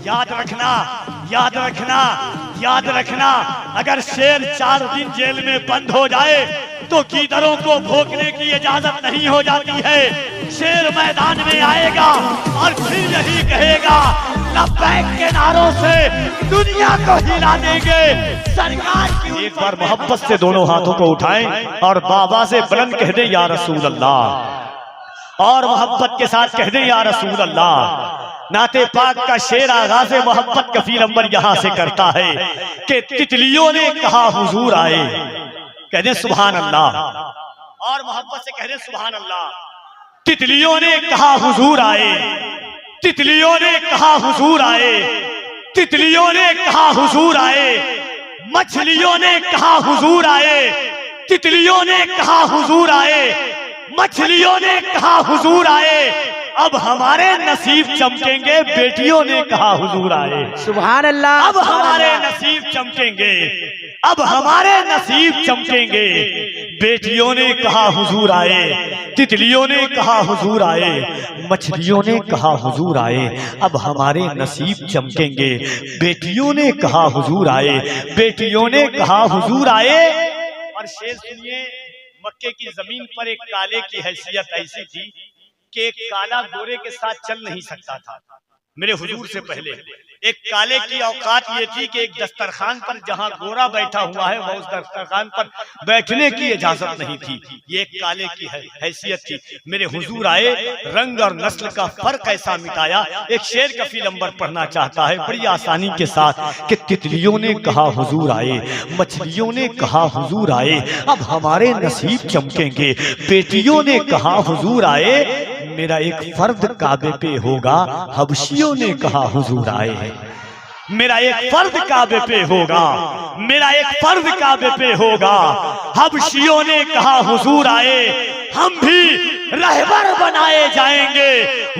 याद रखना, याद रखना, याद रखना, अगर शेर 4 दिन जेल में बंद हो जाए तो गीदड़ों को भोंकने की इजाजत नहीं हो जाती है। शेर मैदान में आएगा और फिर यही कहेगा, लब्बैक के नारों से दुनिया को हिला देंगे सरकार की। एक बार मोहब्बत से दोनों हाथों को उठाएं और बाबा से बुलंद कह दें या रसूल अल्लाह, और मोहब्बत के साथ कह दें या रसूल अल्लाह। नाते पाक का शेर आगाज़े मोहब्बत कफील अंबर यहां से करता है कि तितलियों ने कहा हुजूर आए, कह दें सुभान अल्लाह, और मोहब्बत से कह दें सुभान अल्लाह। तितलियों ने कहा हुजूर आए, तितलियों ने कहा हुजूर आए, तितलियों ने कहा हुजूर आए, मछलियों ने कहा हुजूर आए, तितलियों ने कहा हुजूर आए, मछलियों ने कहा हुजूर आए, अब हमारे नसीब चमकेंगे, बेटियों ने कहा हुजूर आए। सुभान अल्लाह। अब हमारे नसीब चमकेंगे, अब हमारे नसीब चमकेंगे, बेटियों ने कहा हुजूर आए, तितलियों ने कहा हुजूर आए, मछलियों ने कहा हुजूर आए, अब हमारे नसीब चमकेंगे, बेटियों ने कहा हुजूर आए, बेटियों ने कहा हुजूर आए। और शेर सुनिए, मक्के की जमीन पर एक काले की हैसियत ऐसी थी कि एक काला गोरे के साथ चल नहीं सकता था। मेरे हुजूर से पहले एक काले की औकात ये थी कि एक दस्तरखान पर जहां गोरा बैठा हुआ है वह उस दस्तरखान पर बैठने की इजाजत नहीं थी। ये एक काले की हैसियत थी। मेरे हुजूर आए, रंग और नस्ल का फर्क ऐसा मिटाया। एक शेर कफील अंबर पढ़ना चाहता है बड़ी आसानी के साथ कि तितलियों ने कहा हुजूर आए, मछलियों ने कहा हुजूर आए, अब हमारे नसीब चमकेंगे, बेटियों ने कहा हुजूर आए, मेरा एक फर्द काबे पे होगा, हबशियों ने कहा हुजूर आए। मेरा एक फर्द काबे पे होगा, मेरा एक फर्द काबे पे होगा, हबशियों ने कहा हुजूर आए, हम भी रहबर बनाए जाएंगे,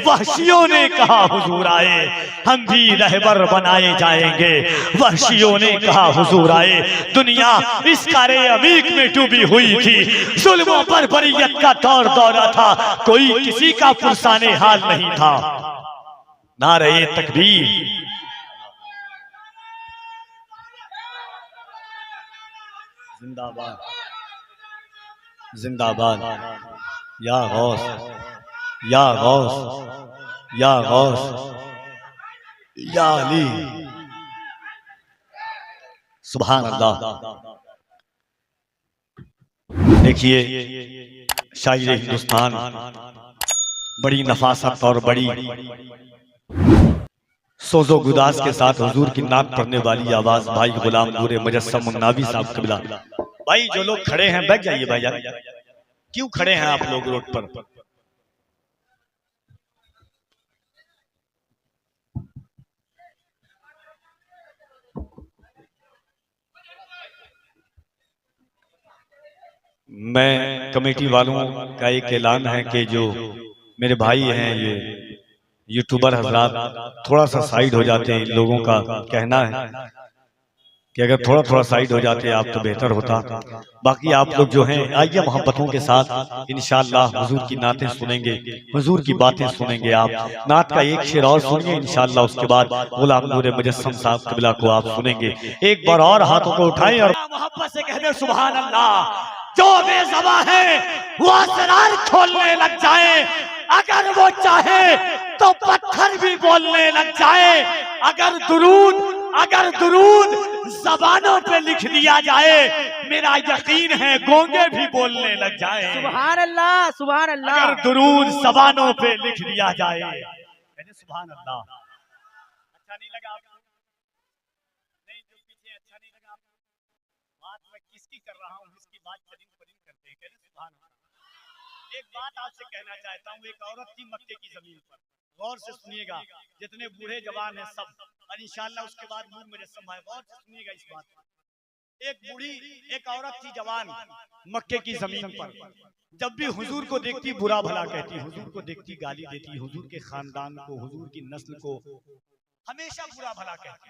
वहशियों ने कहा हुजूर आए, हम भी रहबर बनाए जाएंगे, वहशियों ने कहा हुजूर आए। दुनिया इस कारे अमीक में डूबी हुई थी, जुल्मों पर बरियत का दौर दौरा था, कोई किसी का पुरसाने हाल नहीं था। नारे तकबीर, जिंदाबाद, जिंदाबाद, या गौस, या गौस, या गौस, या अली, सुभान अल्लाह। देखिए शायर हिंदुस्तान बड़ी नफासत और बड़ी सोजो गुदास के साथ हुजूर की नात पढ़ने वाली आवाज भाई गुलाम नूरे मुजस्सम मुन्नावी साहब कबिला। भाई जो लोग खड़े हैं बैठ जाइए भाई, क्यों खड़े हैं आप लोग रोड पर? मैं कमेटी वालों का एक ऐलान है कि जो मेरे भाई हैं ये यूट्यूबर हजरात थोड़ा सा साइड हो जाते हैं। इन लोगों का कहना है कि अगर थोड़ा थोड़ा साइड हो जाते आप तो बेहतर होता। बाकी आप लोग जो हैं आइए मोहब्बतों के साथ इंशाअल्लाह हुजूर की नातें सुनेंगे, हुजूर की बातें सुनेंगे। आप नात का एक शेर और सुनिए इंशाअल्लाह, उसके बाद गुलाम नूरे मुजस्सम साहब कबिला को आप सुनेंगे। एक बार और हाथों को उठाएं और मोहब्बत से कह दे सुभान अल्लाह। जो बेज़बा है वो असरार खोलने लग जाए, अगर वो चाहे तो पत्थर भी बोलने लग जाए। अगर दुरूद जबानों पे लिख दिया जाए, मेरा यकीन है गोंगे भी बोलने लग जाए। सुभान अल्लाह, सुभान अल्लाह। अगर दुरूद जबानों पे लिख दिया जाए, सुभान अल्लाह। अच्छा नहीं लगा आपको? नहीं, जो पीछे अच्छा नहीं लगा आपको? बात मैं किसकी कर रहा हूँ, जिसकी बात चरिंद परिंद करते हैं, कहते सुभान अल्लाह। एक बात आपसे कहना चाहता हूँ, एक औरत थी मक्के की जमीन पर, गौर से सुनिएगा, जितने बूढ़े जवान हैं सब, और इंशाअल्लाह उसके बाद नूर मुजस्सम भाई, गौर से सुनिएगा इस बात पर। एक बूढ़ी, एक औरत थी जवान मक्के की जमीन पर, जब भी हुजूर को देखती बुरा भला कहती, हुजूर को देखती गाली देती, हुजूर के खानदान को, हुजूर की नस्ल को हमेशा बुरा भला कहती।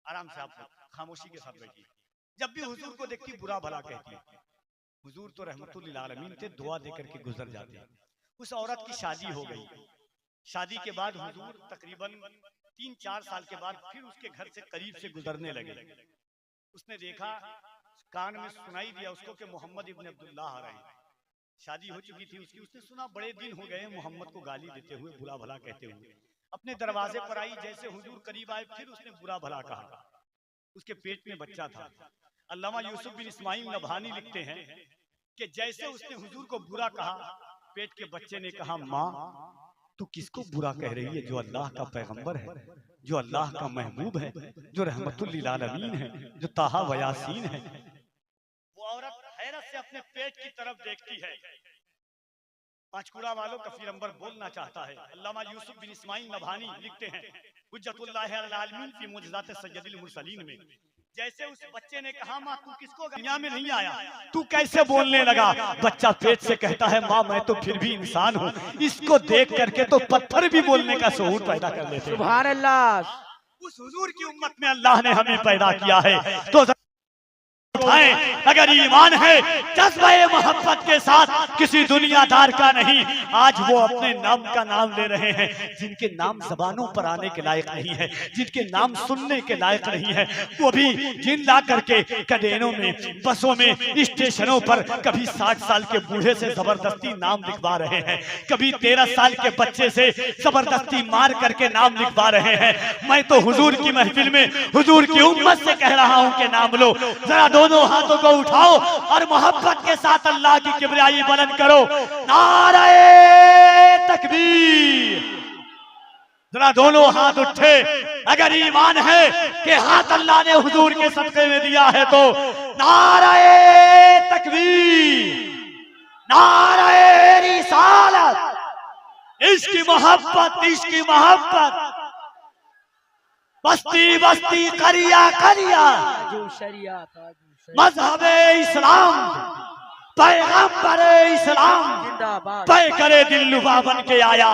आराम से आप खामोशी के साथ बैठिए। जब भी हुजूर को देखती बुरा भला कहती। हुजूर तो रहमतुल लिल आलमीन थे, दुआ देकर के गुजर जाते। उस औरत की शादी हो गई, शादी के बाद हुजूर तकरीबन 3-4 साल के बाद फिर उसके घर से करीब से गुजरने लगे। उसने देखा, कान में सुनाई दिया उसको कि मोहम्मद इब्न अब्दुल्लाह आ रहे हैं। शादी हो चुकी थी उसकी। उसने सुना बड़े दिन हो गए मोहम्मद को गाली देते हुए, बुरा भला कहते हुए। अपने दरवाजे पर आई, जैसे हुजूर करीब आए फिर उसने बुरा भला कहा। उसके पेट में बच्चा था। अल्लामा यूसुफ बिन इस्माइल नभानी लिखते हैं कि जैसे उसने हुजूर को बुरा कहा, पेट के बच्चे ने कहा, माँ तू किसको बुरा कह रही है जो अल्लाह का पैगंबर है, जो अल्लाह का महबूब है, जो रहमतुल लिल आलमीन है, जो ताहा व यासीन है। वो औरत हैरत से अपने पेट की तरफ देखती है। पांचकुड़ा वालों का फिर अंबर बोलना चाहता है। अल्लामा यूसुफ बिन इस्माइल नभानी लिखते हैं हुज्जतुल्लाह अल आलमीन फी मुअजिज़ात सय्यदुल मुरसलीन में, जैसे उस बच्चे ने कहा, माँ तू किसको दुनिया में नहीं आया, तू कैसे बोलने लगा। बच्चा पेट से कहता है, माँ मैं तो फिर भी इंसान हूँ। इसको देख करके तो पत्थर भी बोलने का शऊर पैदा कर लेते हैं। सुभान अल्लाह। उस हुजूर की उम्मत में अल्लाह ने हमें पैदा किया है, तो अगर ईमान है जज्बे मोहब्बत के साथ, किसी दुनियादार का नहीं। आज वो अपने नाम का नाम ले रहे हैं जिनके नाम जबानों पर आने के लायक नहीं है, जिनके नाम सुनने के लायक नहीं है। वो भी जिन ला करके कडेनों में, बसों में, स्टेशनों पर कभी 60 साल के बूढ़े से जबरदस्ती नाम लिखवा रहे हैं, कभी 13 साल के बच्चे से जबरदस्ती मार करके नाम लिखवा रहे हैं। मैं तो हुजूर की महफिल में हुजूर की उम्मत से कह रहा हूं कि नाम लो। जरा दोनों हाथों को उठाओ और मोहब्बत के साथ अल्लाह की किबरियाई बुलंद करो। नारे तकबीर। जरा दोनों हाथ उठे। अगर ईमान है कि हाथ अल्लाह ने हुजूर के सदक़े में दिया है तो नारे तकबीर, नारे रिसालत। इश्क मोहब्बत, इश्क मोहब्बत। बस्ती बस्ती, करिया करिया, जो शरियत मजहब इस्लाम, पैगंबर इस्लाम, जिंदाबाद। तय करे दिलरुबा बन के आया,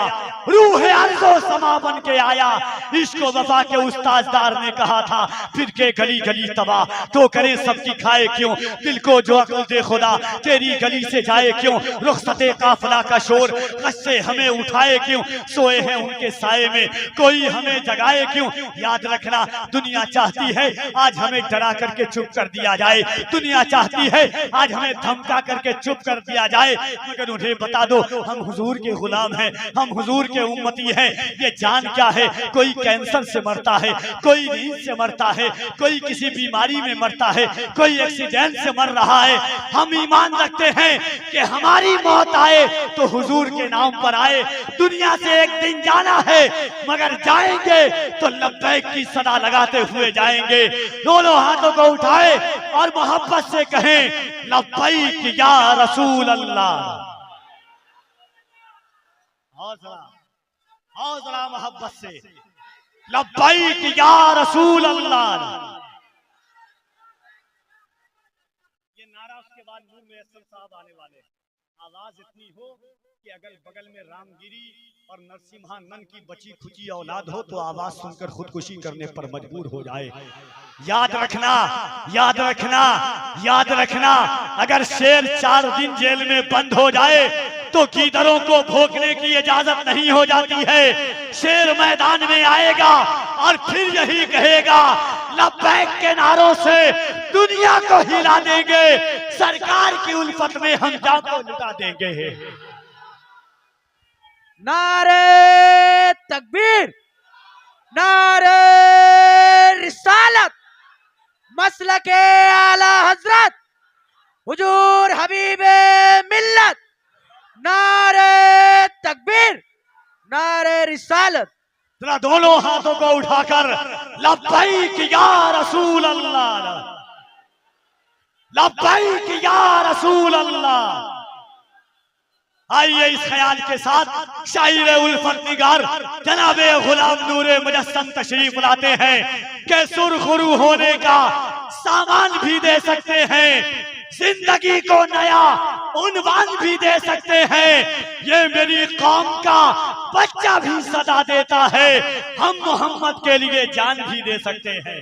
रूह अर्ज़ो समा बन के आया। इश्को वफा के उस्ताददार ने कहा था, फिर के गली गली तबाह, तो करे सबकी खाए क्यों, दिल को जो अक्ल दे खुदा, तेरी गली से जाए क्यों, रुखसते काफिला का शोर, कस्से हमें उठाए क्यों, सोए हैं उनके साए में, कोई हमें जगाए क्यों। याद रखना, दुनिया चाहती है आज हमें डरा करके चुप कर दिया जाए, दुनिया चाहती है आज हमें धमका करके चुप कर दिया जाए, मगर उन्हें बता दो हम हुजूर के गुलाम हैं, हम हुजूर के उम्मती हैं। ये जान क्या है, कोई कैंसर से मरता है, कोई नींद से मरता है, कोई किसी बीमारी में मरता है, कोई एक्सीडेंट से मर रहा है। हम ईमान रखते हैं कि हमारी मौत आए तो हुजूर के नाम पर आए। दुनिया से एक दिन जाना है, मगर जाएंगे तो लब्बैक की सदा लगाते हुए जाएंगे। दोनों हाथों को उठाए और मोहब्बत से कहें, लब्बैक या रसूल अल्लाह। हौसला मोहब्बत से, लब्बैक या रसूल अल्लाह। ये नारा उसके बाद नूर मुयस्सर साहब आने वाले। आवाज इतनी हो कि अगल बगल में रामगिरी और नरसिम्हानंद की बची खुची औलाद हो तो आवाज सुनकर खुदकुशी करने पर मजबूर हो जाए। याद रखना, याद रखना, याद रखना, अगर शेर 4 दिन जेल में बंद हो जाए तो गीदड़ों को भोंकने की इजाजत नहीं हो जाती है। शेर मैदान में आएगा और फिर यही कहेगा, लब्बैक के नारों से दुनिया को हिला देंगे, सरकार की उल्फत में हम जान को लुटा देंगे। नारे तकबीर, नारे रिसालत, मसलके आला हजरत हुजूर हबीबे मिल्लत। नारे तकबीर, नारे रिसालत। जरा दोनों हाथों को उठाकर लब्बैक या रसूल अल्लाह, लब्बैक या रसूल अल्लाह। आइए इस ख्याल के साथ शायर उल्फत निगार जनाबे गुलाम नूरे मुजस्सम तशरीफ लाते हैं कि सुरखरू होने का सामान भी दे सकते हैं, जिंदगी को नया उन्वान भी दे सकते हैं। ये मेरी कौम का बच्चा भी सदा देता है, हम मोहम्मद के लिए जान भी दे सकते हैं।